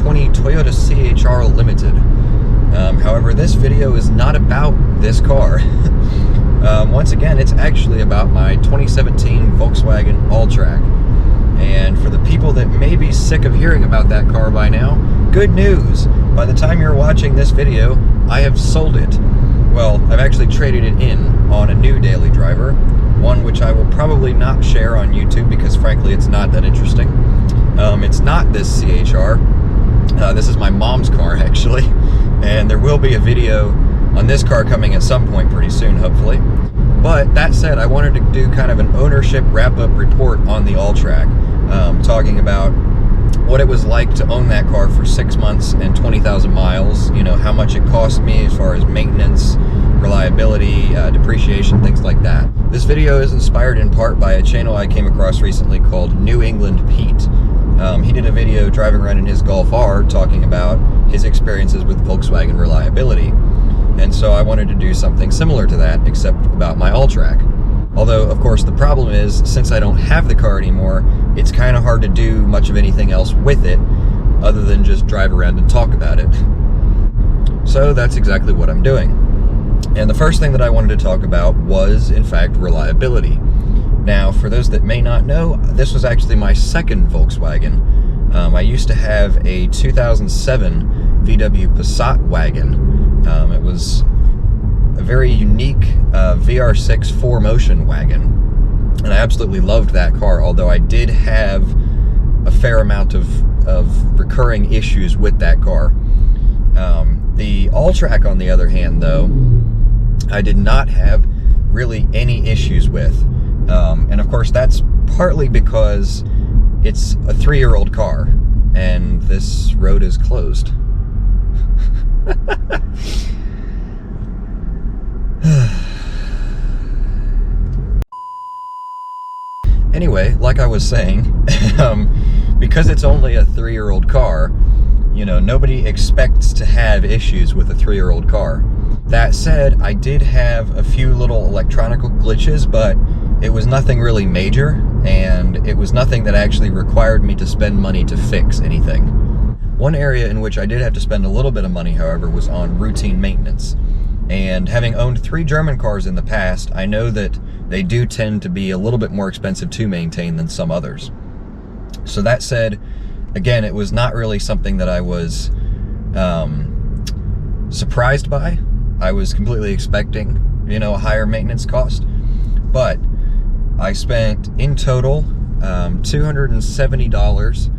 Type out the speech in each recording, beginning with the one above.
2020 Toyota CHR Limited. However, this video is not about this car. Once again, it's actually about my 2017 Volkswagen Alltrack. And for the people that may be sick of hearing about that car by now, good news! By the time you're watching this video, I have sold it. Well, I've actually traded it in on a new daily driver, one which I will probably not share on YouTube because frankly it's not that interesting. It's not this CHR. This is my mom's car actually, and there will be a video on this car coming at some point pretty soon, hopefully. But that said, I wanted to do kind of an ownership wrap-up report on the Alltrack, talking about what it was like to own that car for 6 months and 20,000 miles, you know, how much it cost me as far as maintenance, reliability, depreciation, things like that. This video is inspired in part by a channel I came across recently called New England Pete. He did a video driving around in his Golf R talking about his experiences with Volkswagen reliability. And so I wanted to do something similar to that, except about my Alltrack. Although, of course, the problem is, since I don't have the car anymore, it's kind of hard to do much of anything else with it, other than just drive around and talk about it. So that's exactly what I'm doing. And the first thing that I wanted to talk about was, in fact, reliability. Now, for those that may not know, this was actually my second Volkswagen. I used to have a 2007 VW Passat wagon. It was a very unique VR6 4Motion wagon, and I absolutely loved that car, although I did have a fair amount of recurring issues with that car. The Alltrack, on the other hand, though, I did not have really any issues with. And of course, that's partly because it's a 3-year-old car, and this road is closed. Anyway, like I was saying, because it's only a 3-year-old car, you know, nobody expects to have issues with a 3-year-old car. That said, I did have a few little electronical glitches, but it was nothing really major, and it was nothing that actually required me to spend money to fix anything. One area in which I did have to spend a little bit of money, however, was on routine maintenance. And having owned 3 German cars in the past, I know that they do tend to be a little bit more expensive to maintain than some others. So that said, again, it was not really something that I was surprised by. I was completely expecting, you know, a higher maintenance cost. But I spent, in total, $270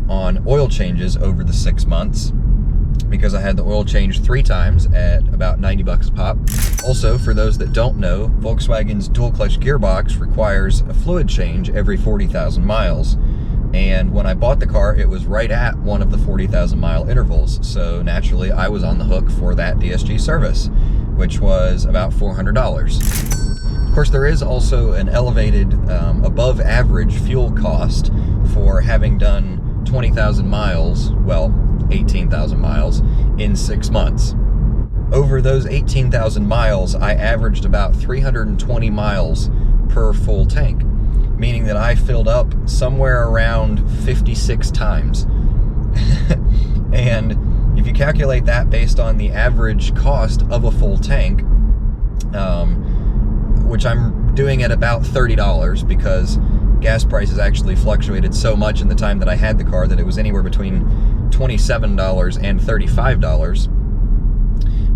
on oil changes over the 6 months, because I had the oil changed 3 times at about 90 bucks a pop. Also, for those that don't know, Volkswagen's dual clutch gearbox requires a fluid change every 40,000 miles. And when I bought the car, it was right at one of the 40,000 mile intervals. So naturally, I was on the hook for that DSG service, which was about $400. Of course, there is also an elevated, above average fuel cost for having done 20,000 miles, well, 18,000 miles in 6 months. Over those 18,000 miles, I averaged about 320 miles per full tank, meaning that I filled up somewhere around 56 times. And if you calculate that based on the average cost of a full tank, which I'm doing at about $30 because gas prices actually fluctuated so much in the time that I had the car that it was anywhere between $27 and $35.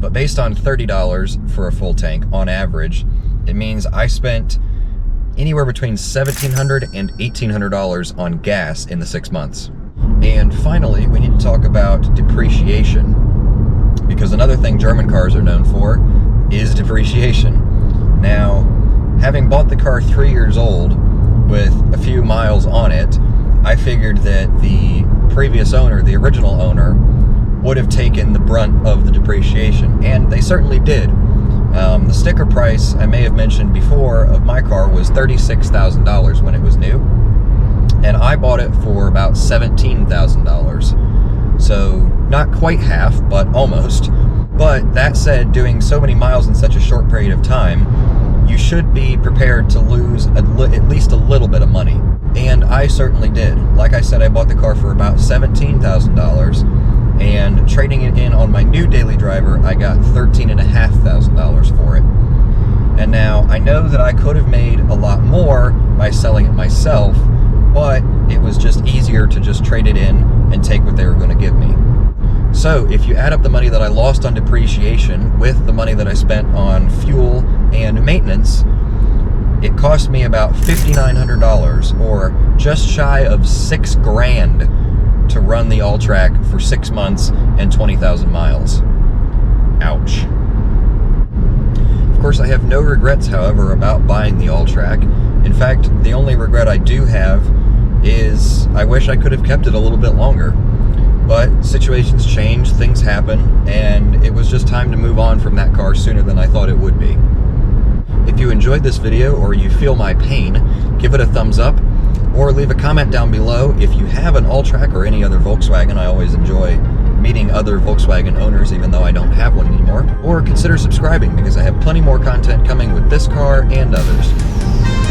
But based on $30 for a full tank on average, it means I spent anywhere between $1,700 and $1,800 on gas in the 6 months. And finally, we need to talk about depreciation, because another thing German cars are known for is depreciation. Now, having bought the car 3 years old with a few miles on it, I figured that the previous owner, the original owner, would have taken the brunt of the depreciation, and they certainly did. The sticker price, I may have mentioned before, of my car was $36,000 when it was new, and I bought it for about $17,000. So not quite half, but almost. But that said, doing so many miles in such a short period of time, you should be prepared to lose at least a little bit of money. And I certainly did. Like I said, I bought the car for about $17,000, and trading it in on my new daily driver, I got $13,500 for it. And now, I know that I could have made a lot more by selling it myself, but it was just easier to just trade it in and take what they were going to give me. So, if you add up the money that I lost on depreciation with the money that I spent on fuel and maintenance, it cost me about $5,900, or just shy of $6 grand, to run the Alltrack for 6 months and 20,000 miles. Ouch. Of course, I have no regrets, however, about buying the Alltrack. In fact, the only regret I do have is I wish I could have kept it a little bit longer. But situations change, things happen, and it was just time to move on from that car sooner than I thought it would be. If you enjoyed this video, or you feel my pain, give it a thumbs up, or leave a comment down below if you have an Alltrack or any other Volkswagen. I always enjoy meeting other Volkswagen owners, even though I don't have one anymore. Or consider subscribing, because I have plenty more content coming with this car and others.